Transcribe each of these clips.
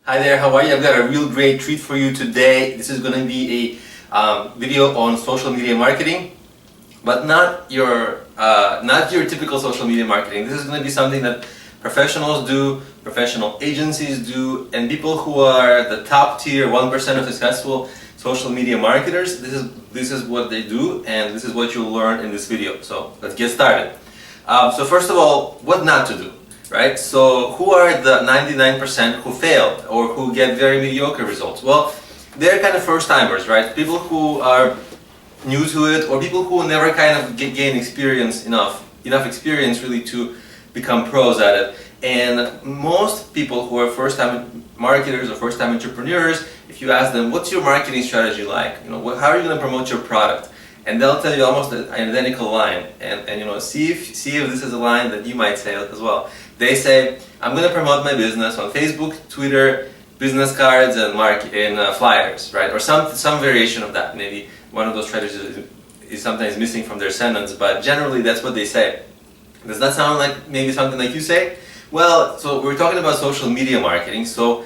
Hi there, how are you? I've got a real great treat for you today. This is going to be a video on social media marketing, but not your typical social media marketing. This is going to be something that professionals do, professional agencies do, and people who are the top tier 1% of successful social media marketers. This is what they do, and this is what you'll learn in this video. So let's get started. So first of all, what not to do. Right? So who are the 99% who fail or who get very mediocre results? Well, they're kind of first-timers, right? People who are new to it, or people who never kind of gain experience enough experience really to become pros at it. And most people who are first-time marketers or first-time entrepreneurs, if you ask them, what's your marketing strategy like? How are you going to promote your product? And they'll tell you almost an identical line, and see if this is a line that you might say as well. They say, I'm going to promote my business on Facebook, Twitter, business cards, and flyers, right? Or some variation of that. Maybe one of those strategies is sometimes missing from their sentence, but generally that's what they say. Does that sound like maybe something like you say? Well, so we're talking about social media marketing, so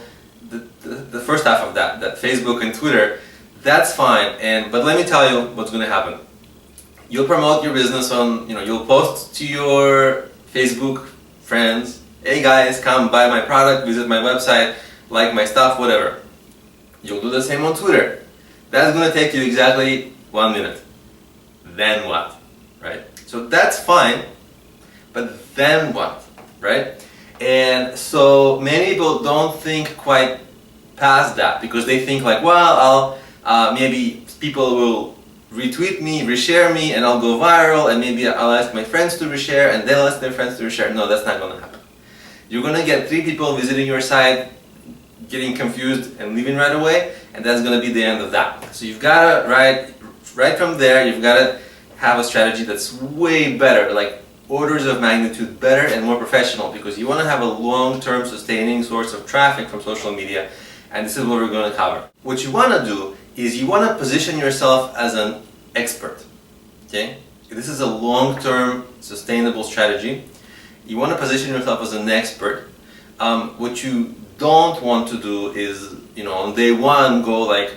the first half of that Facebook and Twitter, that's fine, but let me tell you what's going to happen. You'll promote your business on, you'll post to your Facebook friends, hey guys, come buy my product, visit my website, like my stuff, whatever. You'll do the same on Twitter. That's going to take you exactly 1 minute. Then what? Right? So that's fine, but then what? Right? And so many people don't think quite past that, because they think like, well, maybe people will retweet me, reshare me, and I'll go viral, and maybe I'll ask my friends to reshare, and they'll ask their friends to reshare. No, that's not going to happen. You're going to get 3 people visiting your site, getting confused and leaving right away, and that's going to be the end of that. So you've got to, right from there, you've got to have a strategy that's way better, like orders of magnitude better and more professional, because you want to have a long-term sustaining source of traffic from social media, and this is what we're going to cover. What you want to do is you want to position yourself as an expert, okay? This is a long-term sustainable strategy. You want to position yourself as an expert. What you don't want to do is, on day one go like,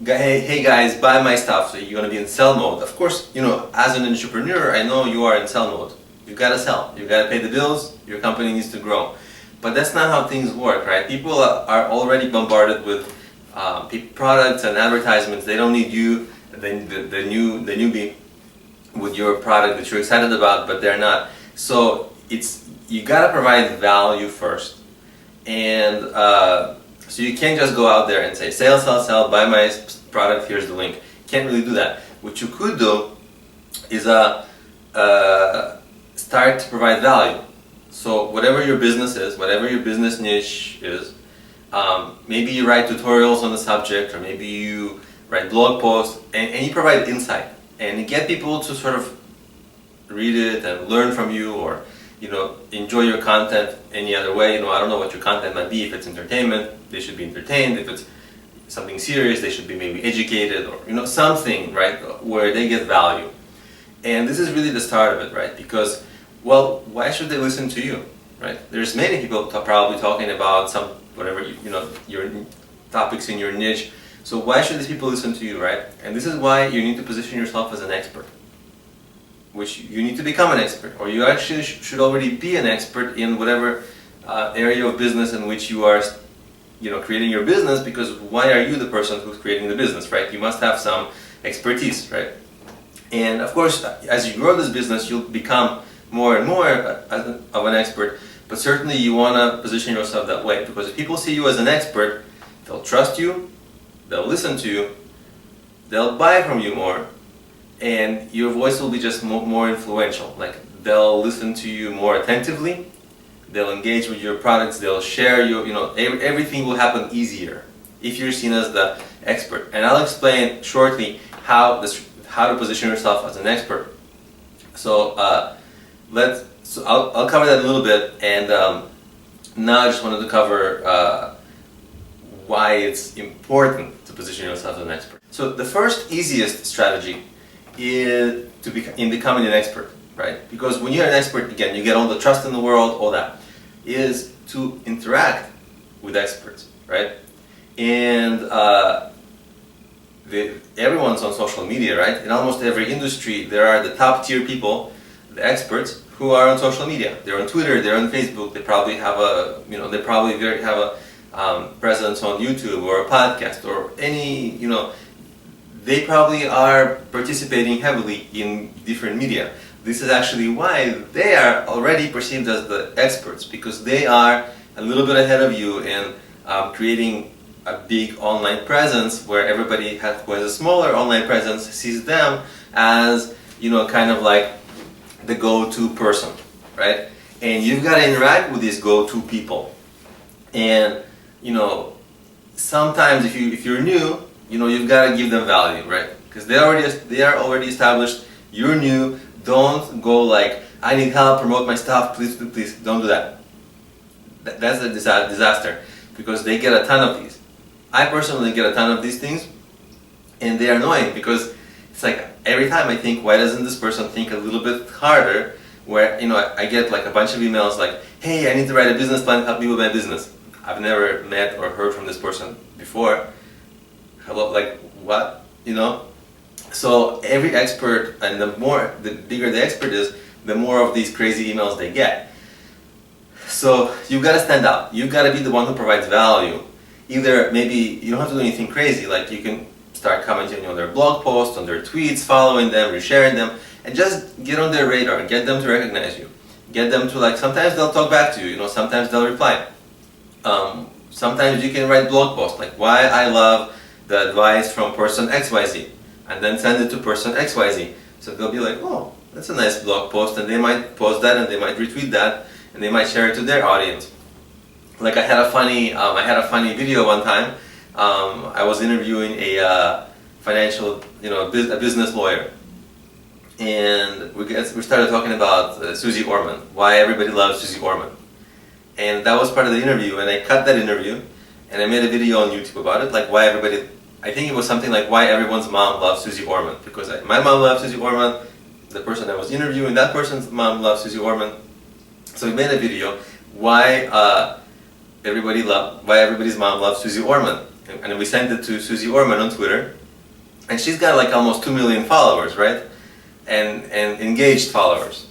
hey guys, buy my stuff. So you're going to be in sell mode. Of course, as an entrepreneur, I know you are in sell mode. You've got to sell. You've got to pay the bills. Your company needs to grow. But that's not how things work, right? People are already bombarded with products and advertisements. They don't need you, the newbie, with your product that you're excited about, but they're not. So you gotta provide value first, and so you can't just go out there and say sell, buy my product, here's the link. You can't really do that. What you could do is start to provide value. So whatever your business is, whatever your business niche is, maybe you write tutorials on the subject, or maybe you write blog posts, and you provide insight, and you get people to sort of read it and learn from you, or enjoy your content any other way. I don't know what your content might be. If it's entertainment, they should be entertained. If it's something serious, they should be maybe educated, or something, right, where they get value. And this is really the start of it, right? Because, well, why should they listen to you, right? There's many people probably talking about whatever, your topics in your niche. So why should these people listen to you, right? And this is why you need to position yourself as an expert, which you need to become an expert, or you actually should already be an expert in whatever area of business in which you are, creating your business, because why are you the person who's creating the business, right? You must have some expertise, right? And of course, as you grow this business, you'll become more and more of an expert, but certainly you want to position yourself that way, because if people see you as an expert, they'll trust you, they'll listen to you, they'll buy from you more, and your voice will be just more influential. Like, they'll listen to you more attentively, they'll engage with your products, they'll share everything will happen easier if you're seen as the expert. And I'll explain shortly how to position yourself as an expert. So I'll cover that a little bit, and now I just wanted to cover why it's important to position yourself as an expert. So the first easiest strategy is in becoming an expert, right? Because when you're an expert, again, you get all the trust in the world, all that, is to interact with experts, right? And everyone's on social media, right? In almost every industry, there are the top tier people, the experts, who are on social media. They're on Twitter, they're on Facebook. They probably have a, presence on YouTube or a podcast or any, they probably are participating heavily in different media. This is actually why they are already perceived as the experts, because they are a little bit ahead of you in creating a big online presence, where everybody who has a smaller online presence sees them as, kind of like the go-to person, right? And you've got to interact with these go-to people. And, sometimes if you're new, you've got to give them value, right? Because they are already established. You're new. Don't go like, I need help, promote my stuff, please, don't do that. That's a disaster, because they get a ton of these. I personally get a ton of these things, and they're annoying, because it's like every time I think, why doesn't this person think a little bit harder? Where I get like a bunch of emails like, hey, I need to write a business plan, help me with my business. I've never met or heard from this person before. Hello, like what? So every expert, and the bigger the expert is, the more of these crazy emails they get. So you've got to stand out. You've got to be the one who provides value. Either maybe you don't have to do anything crazy, like you can start commenting on their blog posts, on their tweets, following them, resharing them, and just get on their radar, get them to recognize you. Get them to sometimes they'll talk back to you, sometimes they'll reply. Sometimes you can write blog posts, like why I love the advice from person XYZ, and then send it to person XYZ. So they'll be like, oh, that's a nice blog post, and they might post that, and they might retweet that, and they might share it to their audience. Like I had a funny video one time. I was interviewing a financial, a business lawyer, and we started talking about Susie Orman, why everybody loves Susie Orman, and that was part of the interview. And I cut that interview, and I made a video on YouTube about it, like why everybody. I think it was something like why everyone's mom loves Susie Orman, because my mom loves Susie Orman, the person I was interviewing, that person's mom loves Susie Orman. So we made a video why everybody's mom loves Susie Orman, and we sent it to Susie Orman on Twitter, and she's got like almost 2 million followers, right, and engaged followers,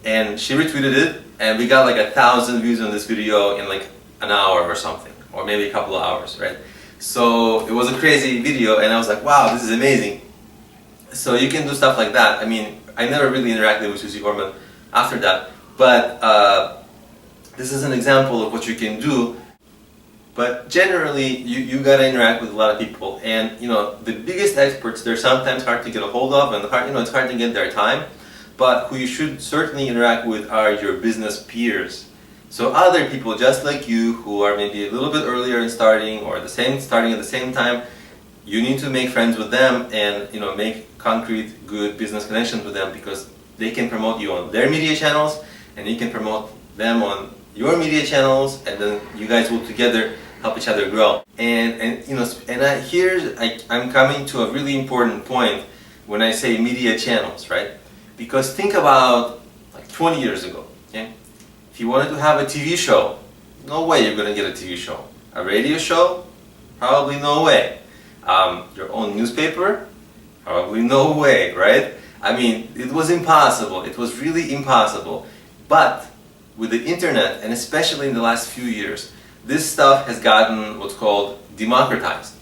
and she retweeted it, and we got like 1,000 views on this video in like an hour or something, or maybe a couple of hours, right? So it was a crazy video, and I was like, wow, this is amazing. So you can do stuff like that. I mean, I never really interacted with Susie Orman after that, but this is an example of what you can do. But generally, you gotta interact with a lot of people, and the biggest experts, they're sometimes hard to get a hold of, and it's hard to get their time. But who you should certainly interact with are your business peers. So other people just like you, who are maybe a little bit earlier in starting, or starting at the same time. You need to make friends with them, and make concrete, good business connections with them, because they can promote you on their media channels, and you can promote them on your media channels, and then you guys will together help each other grow. I'm coming to a really important point when I say media channels, right? Because think about like 20 years ago, okay? If you wanted to have a TV show, no way you're gonna get a TV show. A radio show? Probably no way. Your own newspaper? Probably no way, right? I mean, it was impossible. It was really impossible. But with the internet, and especially in the last few years, this stuff has gotten what's called democratized.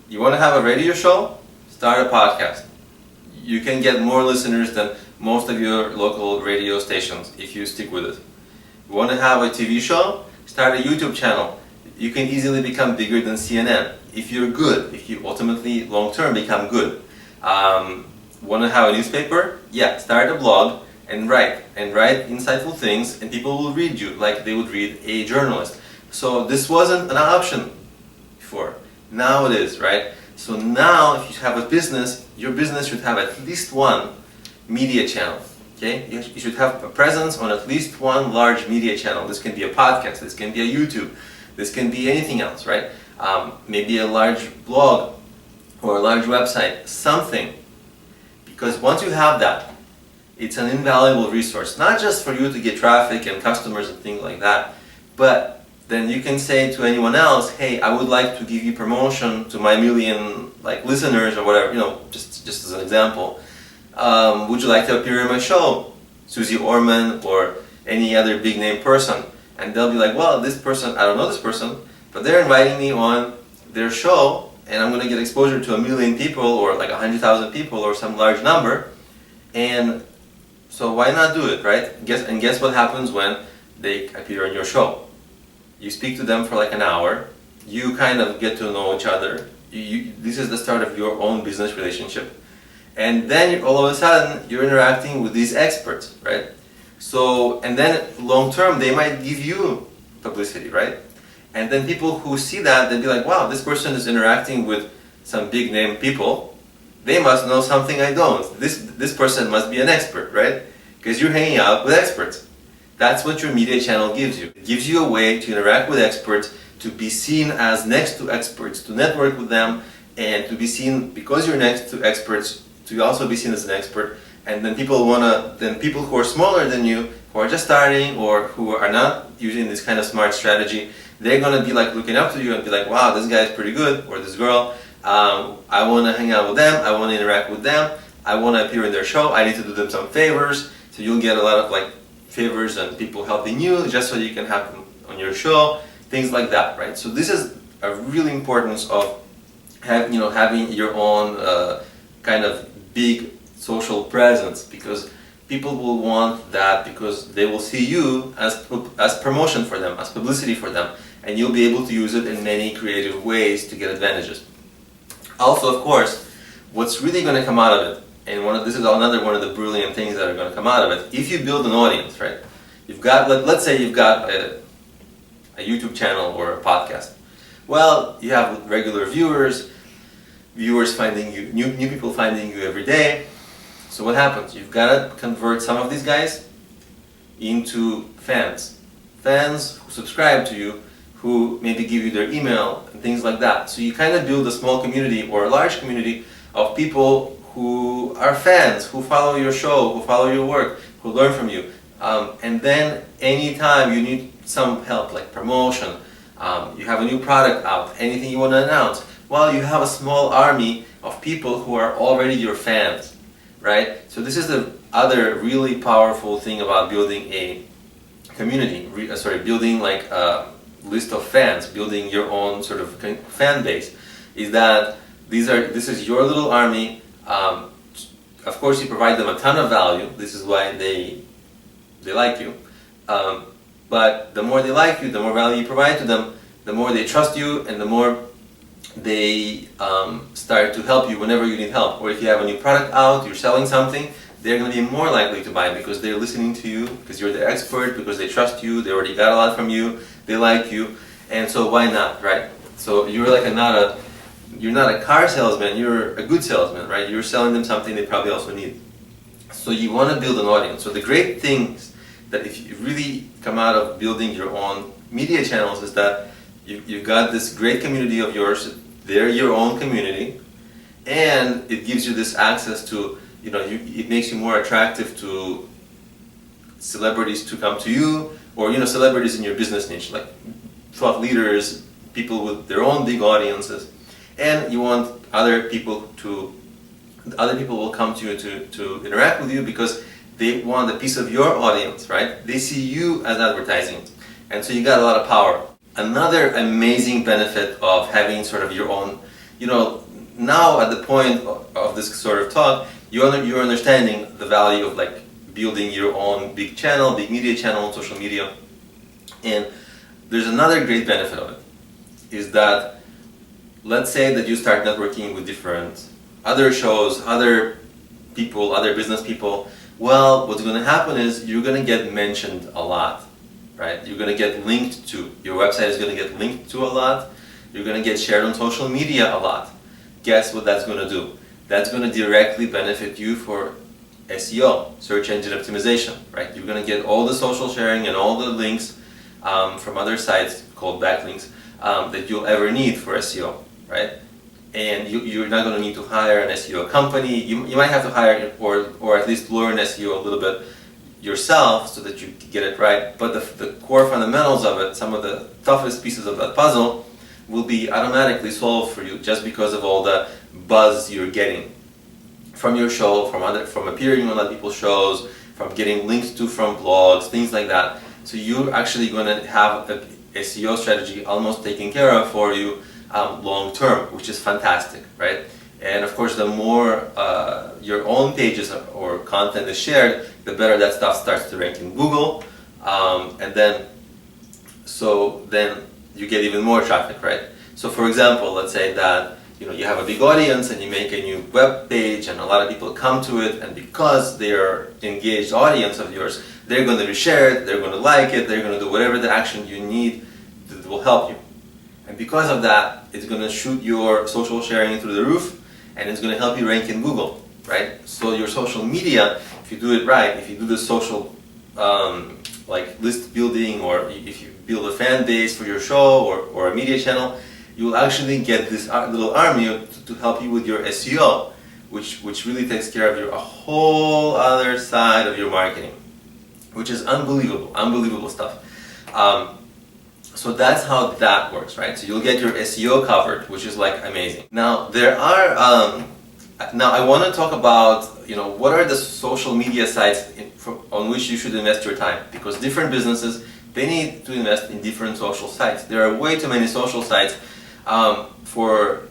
You want to have a radio show? Start a podcast. You can get more listeners than most of your local radio stations if you stick with it. You want to have a TV show? Start a YouTube channel. You can easily become bigger than CNN if you're good, if you ultimately long-term become good. Want to have a newspaper? Yeah, start a blog and write insightful things, and people will read you like they would read a journalist. So this wasn't an option before. Now it is, right? So now if you have a business, your business should have at least one media channel. Okay? You should have a presence on at least one large media channel. This can be a podcast, this can be a YouTube, this can be anything else, right? Maybe a large blog or a large website, something. Because once you have that, it's an invaluable resource, not just for you to get traffic and customers and things like that, but then you can say to anyone else, hey, I would like to give you promotion to my million listeners or whatever, just as an example. Would you like to appear in my show? Susie Orman or any other big name person. And they'll be like, well, this person, I don't know this person, but they're inviting me on their show, and I'm going to get exposure to 1 million people or 100,000 people or some large number. And so why not do it, right? Guess what happens when they appear on your show? You speak to them for an hour. You kind of get to know each other. This is the start of your own business relationship. And then all of a sudden, you're interacting with these experts, right? So, and then long term, they might give you publicity, right? And then people who see that, they'll be like, wow, this person is interacting with some big name people. They must know something I don't. This person must be an expert, right? Because you're hanging out with experts. That's what your media channel gives you. It gives you a way to interact with experts, to be seen as next to experts, to network with them, and to be seen, because you're next to experts, to also be seen as an expert. And then people who are smaller than you, who are just starting or who are not using this kind of smart strategy, they're going to be looking up to you and be like, wow, this guy is pretty good, or this girl, I want to hang out with them, I want to interact with them, I want to appear in their show, I need to do them some favors. So you'll get a lot of favors and people helping you just so you can have them on your show, things like that, right? So this is a really importance of having your own kind of big social presence, because people will want that, because they will see you as promotion for them, as publicity for them, and you'll be able to use it in many creative ways to get advantages. Also, of course, what's really going to come out of it, and this is another one of the brilliant things that are going to come out of it, if you build an audience, right? You've got, let's say you've got a YouTube channel or a podcast. Well, you have regular viewers finding you, new people finding you every day. So what happens? You've got to convert some of these guys into fans who subscribe to you, who maybe give you their email and things like that. So you kind of build a small community or a large community of people who are fans, who follow your show, who follow your work, who learn from you. And then anytime you need some help, like promotion, you have a new product out, anything you want to announce, well, you have a small army of people who are already your fans, right? So this is the other really powerful thing about building a community, building a list of fans, building your own sort of fan base, is that this is your little army. Of course, you provide them a ton of value. This is why they like you. But the more they like you, the more value you provide to them, the more they trust you, and the more they start to help you whenever you need help. Or if you have a new product out, you're selling something, they're going to be more likely to buy because they're listening to you, because you're the expert, because they trust you, they already got a lot from you, they like you, and so why not, right? So you're you're not a car salesman, you're a good salesman, right? You're selling them something they probably also need. So you want to build an audience. So the great things that if you really come out of building your own media channels is that you've got this great community of yours, they're your own community, and it gives you this access to, it makes you more attractive to celebrities to come to you, or celebrities in your business niche, like thought leaders, people with their own big audiences. And you want other people will come to you to interact with you because they want a piece of your audience, right? They see you as advertising. And so you got a lot of power. Another amazing benefit of having sort of your own, now at the point of this sort of talk, you're understanding the value of building your own big channel, big media channel on social media. And there's another great benefit of it, is that let's say that you start networking with different other shows, other people, other business people. Well, what's going to happen is you're going to get mentioned a lot, right? You're going to get linked to. Your website is going to get linked to a lot. You're going to get shared on social media a lot. Guess what that's going to do? That's going to directly benefit you for SEO, search engine optimization, right? You're going to get all the social sharing and all the links from other sites called backlinks that you'll ever need for SEO. Right? And you're not going to need to hire an SEO company. You might have to hire or at least learn SEO a little bit yourself so that you get it right, but the core fundamentals of it, some of the toughest pieces of that puzzle, will be automatically solved for you just because of all the buzz you're getting from your show, from appearing on other people's shows, from getting links to from blogs, things like that. So you're actually going to have a SEO strategy almost taken care of for you long term, which is fantastic, right? And of course, the more your own pages or content is shared, the better that stuff starts to rank in Google, and then you get even more traffic, right? So for example, let's say that you have a big audience and you make a new web page and a lot of people come to it, and because they are engaged audience of yours, they're going to reshare it, they're going to like it, they're going to do whatever the action you need that will help you. And because of that, it's going to shoot your social sharing through the roof, and it's going to help you rank in Google, right? So your social media, if you do it right, if you do the social like list building, or if you build a fan base for your show or a media channel, you will actually get this little army to help you with your SEO, which really takes care of a whole other side of your marketing, which is unbelievable stuff. So that's how that works, right? So you'll get your SEO covered, which is like amazing. Now there are, now I want to talk about, what are the social media sites on which you should invest your time, because different businesses, they need to invest in different social sites. There are way too many social sites for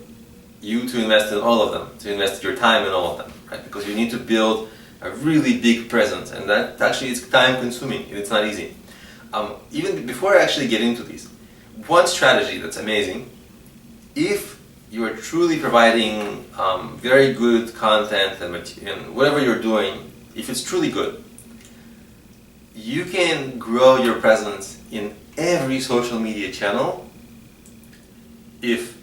you to invest in all of them, to invest your time in all of them, right? Because you need to build a really big presence, and that actually is time consuming, and it's not easy. Even before I actually get into these, one strategy that's amazing, if you are truly providing very good content and whatever you're doing, if it's truly good, you can grow your presence in every social media channel if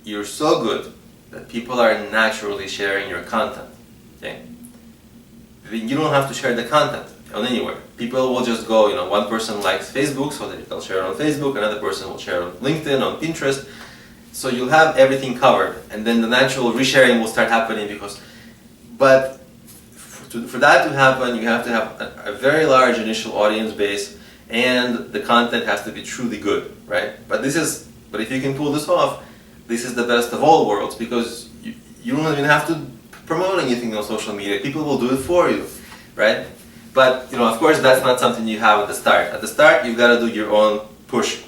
you're so good that people are naturally sharing your content. Okay? Then you don't have to share the content on anywhere. People will just go, one person likes Facebook, so they'll share it on Facebook, another person will share it on LinkedIn, on Pinterest. So you'll have everything covered, and then the natural resharing will start happening but for that to happen, you have to have a very large initial audience base, and the content has to be truly good, right? But if you can pull this off, this is the best of all worlds, because you don't even have to promote anything on social media. People will do it for you, right? But of course, that's not something you have at the start. At the start, you've got to do your own push.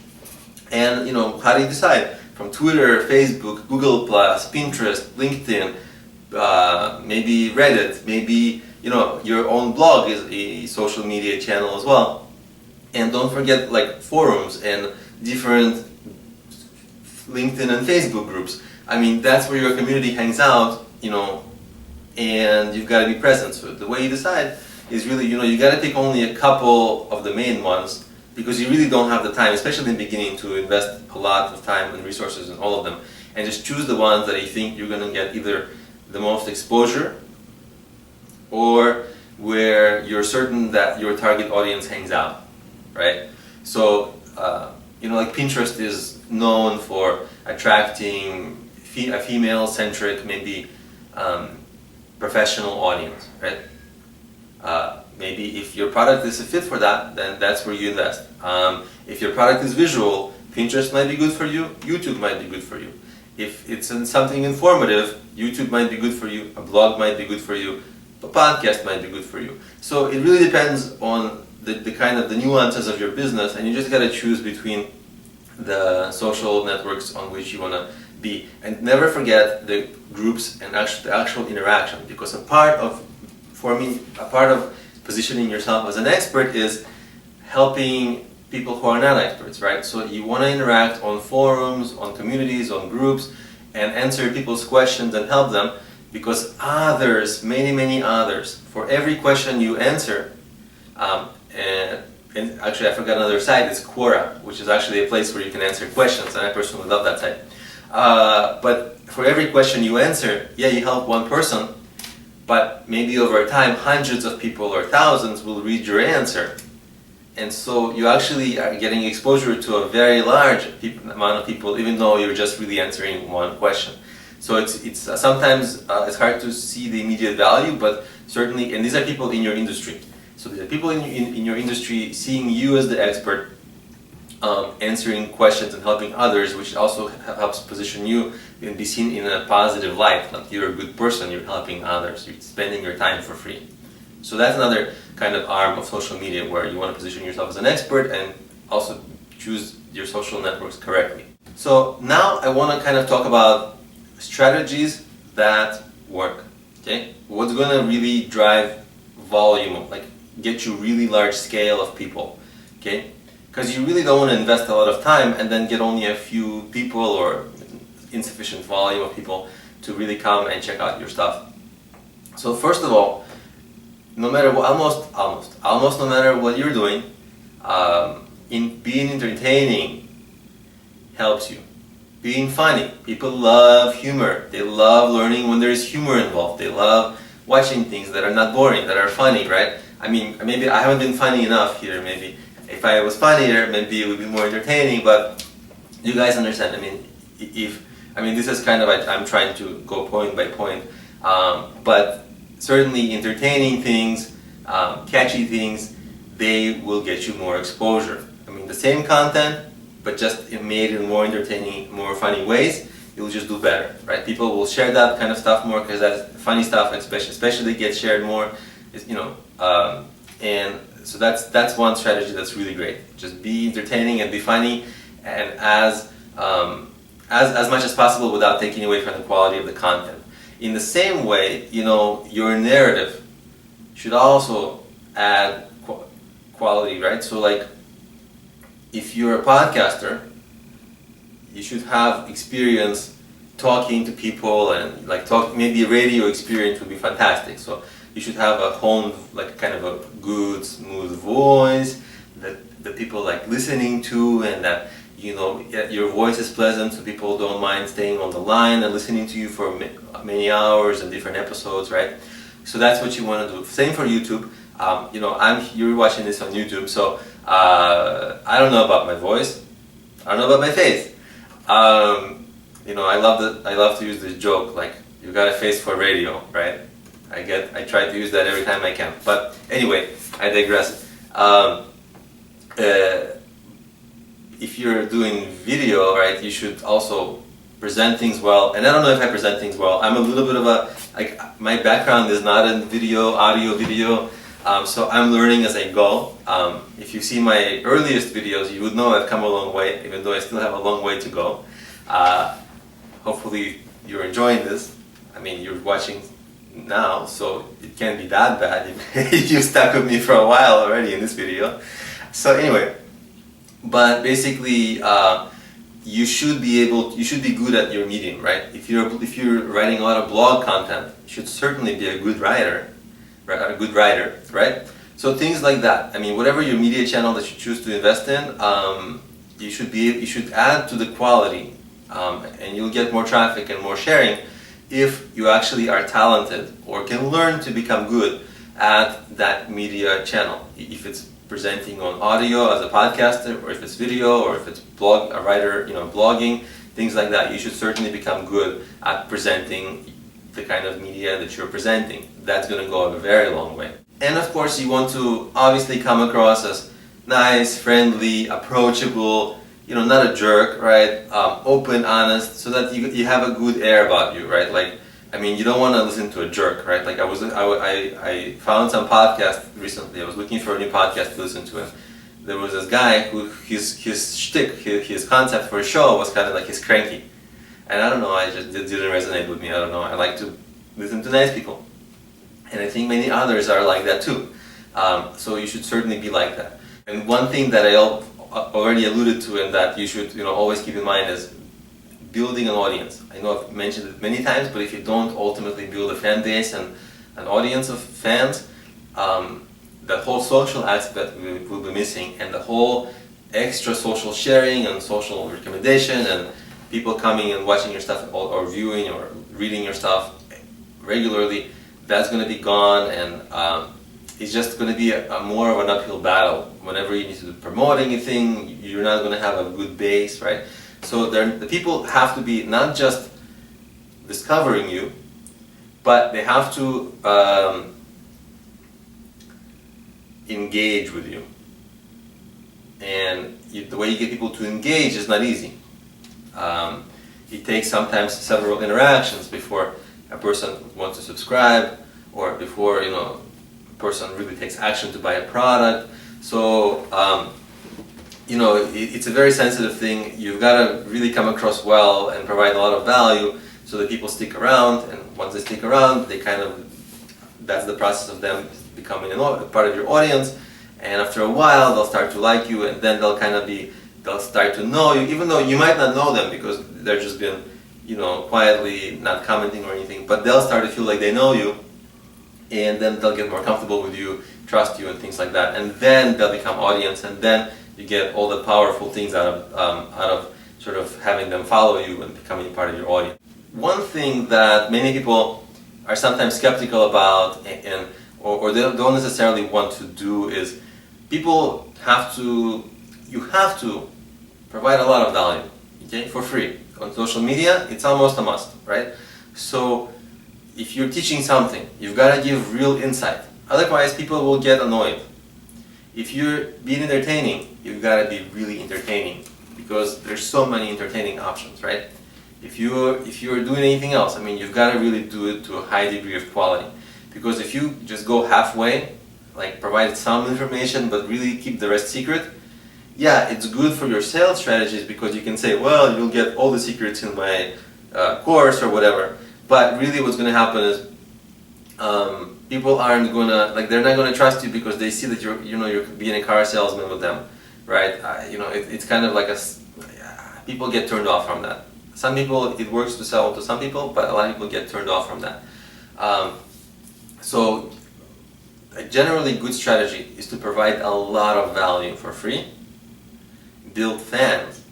And how do you decide? From Twitter, Facebook, Google+, Pinterest, LinkedIn, maybe Reddit, maybe your own blog is a social media channel as well. And don't forget like forums and different LinkedIn and Facebook groups. I mean, that's where your community hangs out, and you've got to be present. So the way you decide is really, you got to pick only a couple of the main ones, because you really don't have the time, especially in the beginning, to invest a lot of time and resources in all of them. And just choose the ones that you think you're going to get either the most exposure, or where you're certain that your target audience hangs out, right? So, like Pinterest is known for attracting a female-centric, maybe professional audience, right? Maybe if your product is a fit for that, then that's where you invest. If your product is visual, Pinterest might be good for you, YouTube might be good for you. If it's something informative, YouTube might be good for you, a blog might be good for you, a podcast might be good for you. So it really depends on the kind of the nuances of your business, and you just got to choose between the social networks on which you want to be. And never forget the groups and the actual interaction, because a part of positioning yourself as an expert is helping people who are not experts, right? So you want to interact on forums, on communities, on groups, and answer people's questions and help them, because others, many others, for every question you answer, and actually I forgot another site, it's Quora, which is actually a place where you can answer questions, and I personally love that site. But for every question you answer, yeah, you help one person, but maybe over time hundreds of people or thousands will read your answer. And so you actually are getting exposure to a very large amount of people, even though you're just really answering one question. So it's sometimes it's hard to see the immediate value, but certainly, and these are people in your industry. So the people in your industry seeing you as the expert, answering questions and helping others, which also helps position you and be seen in a positive light. Like you're a good person, you're helping others, you're spending your time for free. So that's another kind of arm of social media where you want to position yourself as an expert and also choose your social networks correctly. So now I want to kind of talk about strategies that work. Okay, what's going to really drive volume, like get you really large scale of people. Okay, because you really don't want to invest a lot of time and then get only a few people or insufficient volume of people to really come and check out your stuff. So first of all, no matter what, almost no matter what you're doing, in being entertaining helps you. Being funny. People love humor. They love learning when there is humor involved. They love watching things that are not boring, that are funny, right? I mean, maybe I haven't been funny enough here. Maybe if I was funnier, maybe it would be more entertaining, but you guys understand. I mean, this is kind of, I'm trying to go point by point, but certainly entertaining things, catchy things, they will get you more exposure. I mean, the same content, but just made in more entertaining, more funny ways, you'll just do better, right? People will share that kind of stuff more because that funny stuff especially gets shared more, and so that's one strategy that's really great. Just be entertaining and be funny, and as much as possible without taking away from the quality of the content. In the same way, your narrative should also add quality, right? So like, if you're a podcaster, you should have experience talking to people, and maybe a radio experience would be fantastic. So you should have a honed, like kind of a good, smooth voice that people like listening to, and that your voice is pleasant, so people don't mind staying on the line and listening to you for many hours and different episodes, right? So that's what you want to do. Same for YouTube. You're watching this on YouTube, so I don't know about my voice. I don't know about my face. I love to use this joke, like, you got a face for radio, right? I try to use that every time I can. But anyway, I digress. If you're doing video, right, you should also present things well. And I don't know if I present things well. I'm a little bit of my background is not in audio video. So I'm learning as I go. If you see my earliest videos, you would know I've come a long way, even though I still have a long way to go. Hopefully you're enjoying this. I mean, you're watching now, so it can't be that bad. You stuck with me for a while already in this video. So anyway, but basically, you should be good at your medium, right? If you're writing a lot of blog content, you should certainly be a good writer. A good writer, right? So things like that. I mean, whatever your media channel that you choose to invest in, you should add to the quality, and you'll get more traffic and more sharing if you actually are talented or can learn to become good at that media channel. If it's presenting on audio as a podcaster, or if it's video, or if it's a writer, blogging, things like that, you should certainly become good at presenting the kind of media that you're presenting. That's going to go a very long way. And of course, you want to obviously come across as nice, friendly, approachable, not a jerk, right? Open, honest, so that you have a good air about you, right? Like, I mean, you don't want to listen to a jerk, right? Like I found some podcast recently. I was looking for a new podcast to listen to, and there was this guy who his shtick, his concept for a show was kind of like he's cranky. And I don't know, it didn't resonate with me. I don't know, I like to listen to nice people. And I think many others are like that too. So you should certainly be like that. And one thing that I already alluded to, and that you should always keep in mind, is building an audience. I know I've mentioned it many times, but if you don't ultimately build a fan base and an audience of fans, the whole social aspect will be missing, and the whole extra social sharing and social recommendation and people coming and watching your stuff or viewing or reading your stuff regularly, that's going to be gone, and it's just going to be a more of an uphill battle. Whenever you need to promote anything, you're not going to have a good base, right? So the people have to be not just discovering you, but they have to engage with you. And the way you get people to engage is not easy. It takes sometimes several interactions before a person wants to subscribe, or before a person really takes action to buy a product. So it's a very sensitive thing. You've got to really come across well and provide a lot of value so that people stick around. And once they stick around, that's the process of them becoming a part of your audience. And after a while, they'll start to like you, and then they'll start to know you, even though you might not know them because they're just been, quietly not commenting or anything. But they'll start to feel like they know you, and then they'll get more comfortable with you, trust you, and things like that. And then they'll become audience, and then you get all the powerful things out of sort of having them follow you and becoming part of your audience. One thing that many people are sometimes skeptical about, or they don't necessarily want to do, is you have to provide a lot of value, okay, for free. On social media, it's almost a must, right? So if you're teaching something, you've got to give real insight. Otherwise, people will get annoyed. If you're being entertaining, you've got to be really entertaining, because there's so many entertaining options, right? If you're doing anything else, you've got to really do it to a high degree of quality. Because if you just go halfway, like provide some information but really keep the rest secret, yeah, it's good for your sales strategies because you can say, well, you'll get all the secrets in my course or whatever. But really what's going to happen is people aren't going to, they're not going to trust you because they see that you're being a car salesman with them, right? It's kind of like people get turned off from that. Some people, it works to sell to some people, but a lot of people get turned off from that. So a generally good strategy is to provide a lot of value for free, build fans,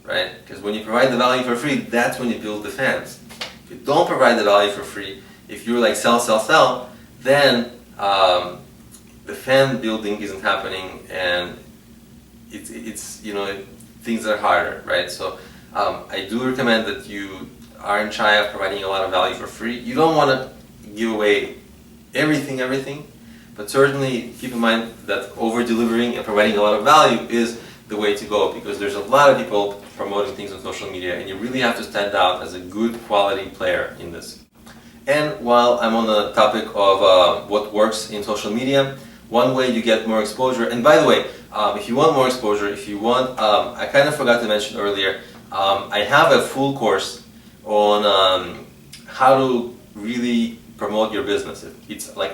right? Because when you provide the value for free, that's when you build the fans. If you don't provide the value for free, if you're like sell, then the fan building isn't happening, and it's things are harder, right? So I do recommend that you aren't shy of providing a lot of value for free. You don't want to give away everything, but certainly keep in mind that over-delivering and providing a lot of value is the way to go, because there's a lot of people promoting things on social media, and you really have to stand out as a good quality player in this. And while I'm on the topic of what works in social media, one way you get more exposure, and by the way, if you want more exposure, I kind of forgot to mention earlier, I have a full course on how to really promote your business.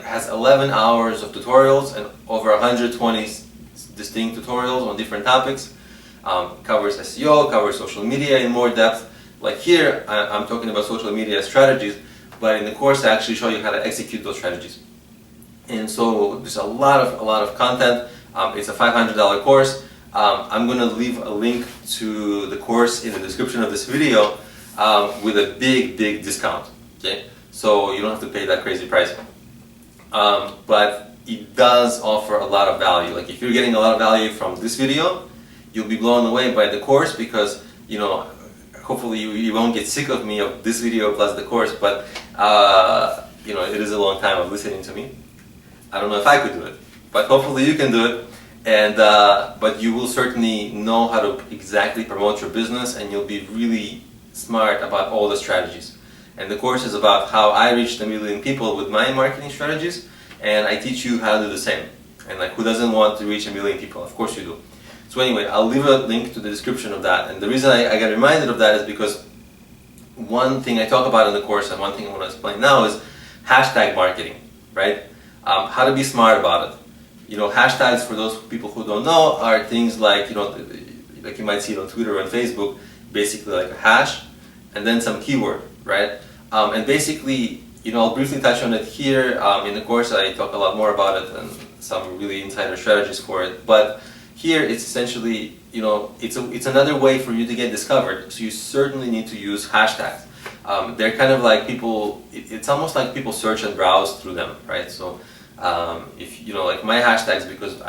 Has 11 hours of tutorials and over 120 distinct tutorials on different topics. Covers SEO, covers social media in more depth. Like here, I'm talking about social media strategies, but in the course I actually show you how to execute those strategies. And so there's a lot of content. It's a $500 course. I'm going to leave a link to the course in the description of this video with a big discount. Okay, so you don't have to pay that crazy price. But it does offer a lot of value. Like if you're getting a lot of value from this video, you'll be blown away by the course, because hopefully you won't get sick of me of this video plus the course. But it is a long time of listening to me. I don't know if I could do it, but hopefully you can do it. And but you will certainly know how to exactly promote your business, and you'll be really smart about all the strategies. And the course is about how I reached 1 million people with my marketing strategies, and I teach you how to do the same. And who doesn't want to reach 1 million people? Of course you do. So anyway, I'll leave a link to the description of that. And the reason I got reminded of that is because one thing I talk about in the course, and one thing I want to explain now, is hashtag marketing, right? How to be smart about it. Hashtags, for those people who don't know, are things like you might see it on Twitter and Facebook, basically like a hash and then some keyword, right? And basically, I'll briefly touch on it here. In the course I talk a lot more about it and some really insider strategies for it. But here it's essentially, it's another way for you to get discovered. So you certainly need to use hashtags. They're kind of like it's almost like people search and browse through them, right? So if like my hashtags, because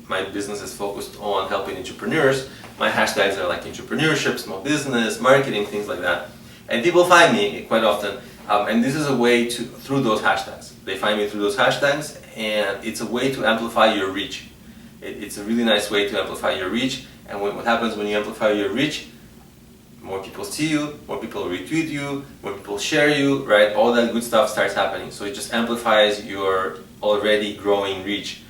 my business is focused on helping entrepreneurs, my hashtags are like entrepreneurship, small business, marketing, things like that. And people find me quite often. And this is a way to, through those hashtags. They find me through those hashtags, and it's a way to amplify your reach. It's a really nice way to amplify your reach, and what happens when you amplify your reach? More people see you, more people retweet you, more people share you, right? All that good stuff starts happening. So it just amplifies your already growing reach,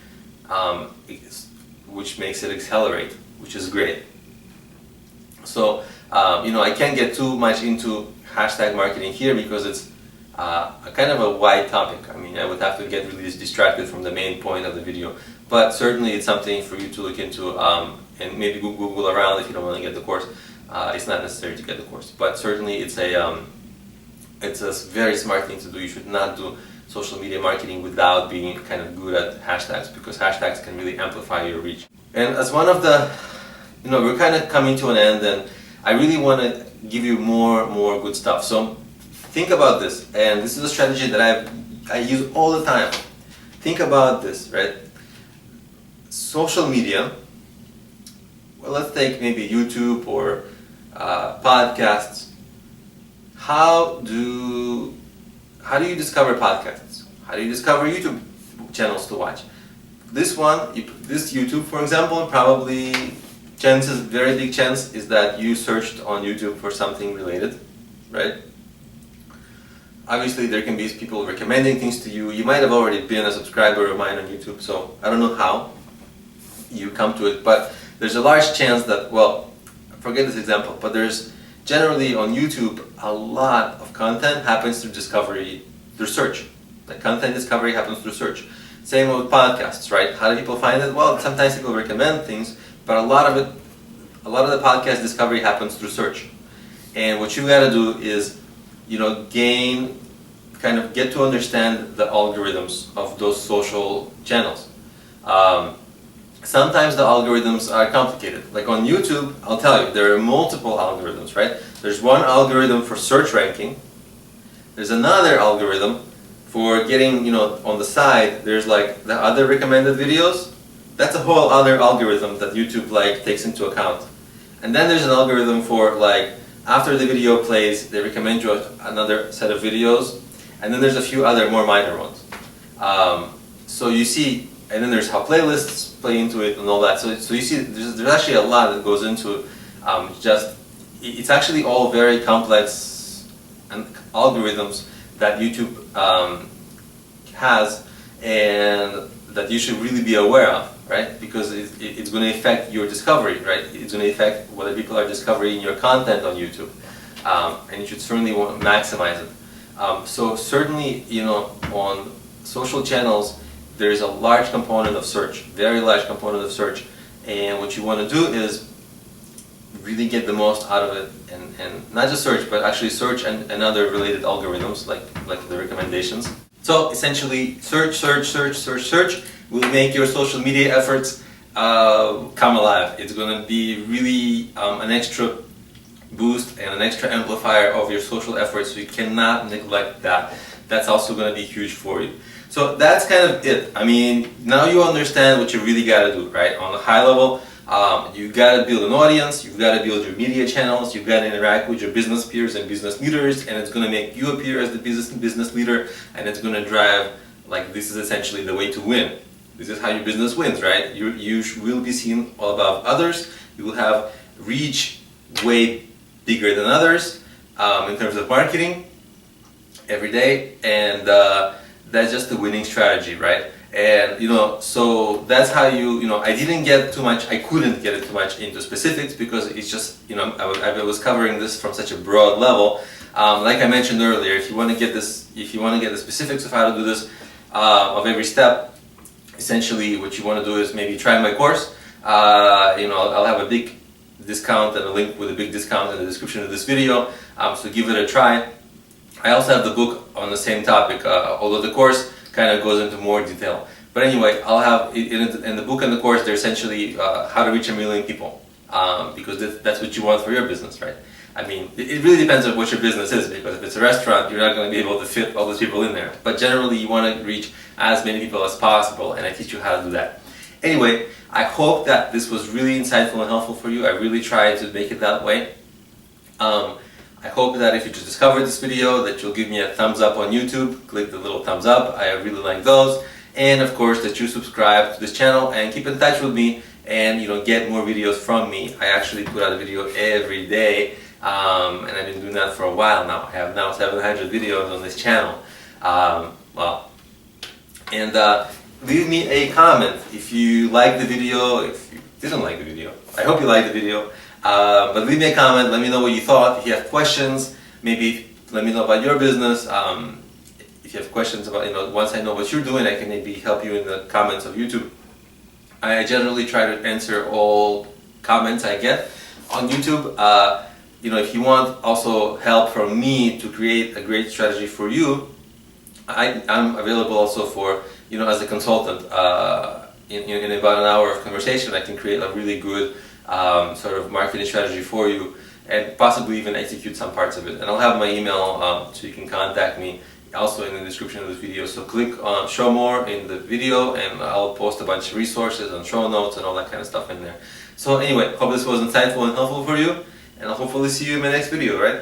which makes it accelerate, which is great. So, I can't get too much into hashtag marketing here because it's a kind of a wide topic. I mean, I would have to get really distracted from the main point of the video. But certainly it's something for you to look into, and maybe Google around if you don't want to get the course. It's not necessary to get the course, but certainly it's a very smart thing to do. You should not do social media marketing without being kind of good at hashtags, because hashtags can really amplify your reach. And as one of the, we're kind of coming to an end, and I really want to give you more good stuff. So think about this, and this is a strategy that I use all the time. Think about this, right? Social media, well, let's take maybe YouTube or podcasts. How do you discover podcasts? How do you discover YouTube channels to watch? This YouTube, for example, probably very big chance is that you searched on YouTube for something related, right? Obviously, there can be people recommending things to you. You might have already been a subscriber of mine on YouTube, so I don't know how you come to it, but there's a large chance that, well, forget this example, but there's generally on YouTube a lot of content happens through discovery, through search. Like content discovery happens through search. Same with podcasts, right? How do people find it? Well, sometimes people recommend things, but a lot of the podcast discovery happens through search. And what you got to do is, get to understand the algorithms of those social channels. Sometimes the algorithms are complicated. Like on YouTube, I'll tell you, there are multiple algorithms, right? There's one algorithm for search ranking. There's another algorithm for getting, on the side, there's like the other recommended videos. That's a whole other algorithm that YouTube takes into account. And then there's an algorithm for after the video plays, they recommend you another set of videos. And then there's a few other more minor ones. So you see, and then there's how playlists play into it and all that. So you see, there's actually a lot that goes into it's actually all very complex and algorithms that YouTube has, and that you should really be aware of, right? Because it's going to affect your discovery, right? It's going to affect whether people are discovering your content on YouTube, and you should certainly want to maximize it. So certainly, on social channels, there is a large component of search, very large component of search, and what you want to do is really get the most out of it, and not just search, but actually search and other related algorithms like the recommendations. So essentially, search will make your social media efforts come alive. It's going to be really an extra boost and an extra amplifier of your social efforts, so you cannot neglect that. That's also going to be huge for you. So that's kind of it. I mean, now you understand what you really got to do, right? On a high level, you've got to build an audience, you've got to build your media channels, you've got to interact with your business peers and business leaders, and it's going to make you appear as the business leader, and it's going to drive, this is essentially the way to win. This is how your business wins, right? You will be seen above others, you will have reach way bigger than others in terms of marketing every day, and that's just the winning strategy, right? And so that's how I didn't get too much, I couldn't get it too much into specifics because it's just, I was covering this from such a broad level. Like I mentioned earlier, if you want to get the specifics of how to do this, of every step, essentially what you want to do is maybe try my course. I'll have a big discount and a link with a big discount in the description of this video, so give it a try. I also have the book on the same topic, although the course kind of goes into more detail. But anyway, I'll have in the book and the course, they're essentially how to reach 1 million people, because that's what you want for your business, right? I mean, it really depends on what your business is, because if it's a restaurant, you're not going to be able to fit all those people in there. But generally, you want to reach as many people as possible, and I teach you how to do that. Anyway, I hope that this was really insightful and helpful for you. I really tried to make it that way. I hope that if you just discovered this video that you'll give me a thumbs up on YouTube. Click the little thumbs up, I really like those. And of course that you subscribe to this channel and keep in touch with me and get more videos from me. I actually put out a video every day, and I've been doing that for a while now. I have now 700 videos on this channel. Leave me a comment if you like the video, if you didn't like the video. I hope you liked the video. But leave me a comment, let me know what you thought. If you have questions, maybe let me know about your business. If you have questions about, once I know what you're doing, I can maybe help you in the comments of YouTube. I generally try to answer all comments I get on YouTube. If you want also help from me to create a great strategy for you, I'm available also for, as a consultant. In about an hour of conversation, I can create a really good sort of marketing strategy for you and possibly even execute some parts of it. And I'll have my email so you can contact me also in the description of this video. So click on show more in the video and I'll post a bunch of resources and show notes and all that kind of stuff in there. So anyway, hope this was insightful and helpful for you, and I'll hopefully see you in my next video, right?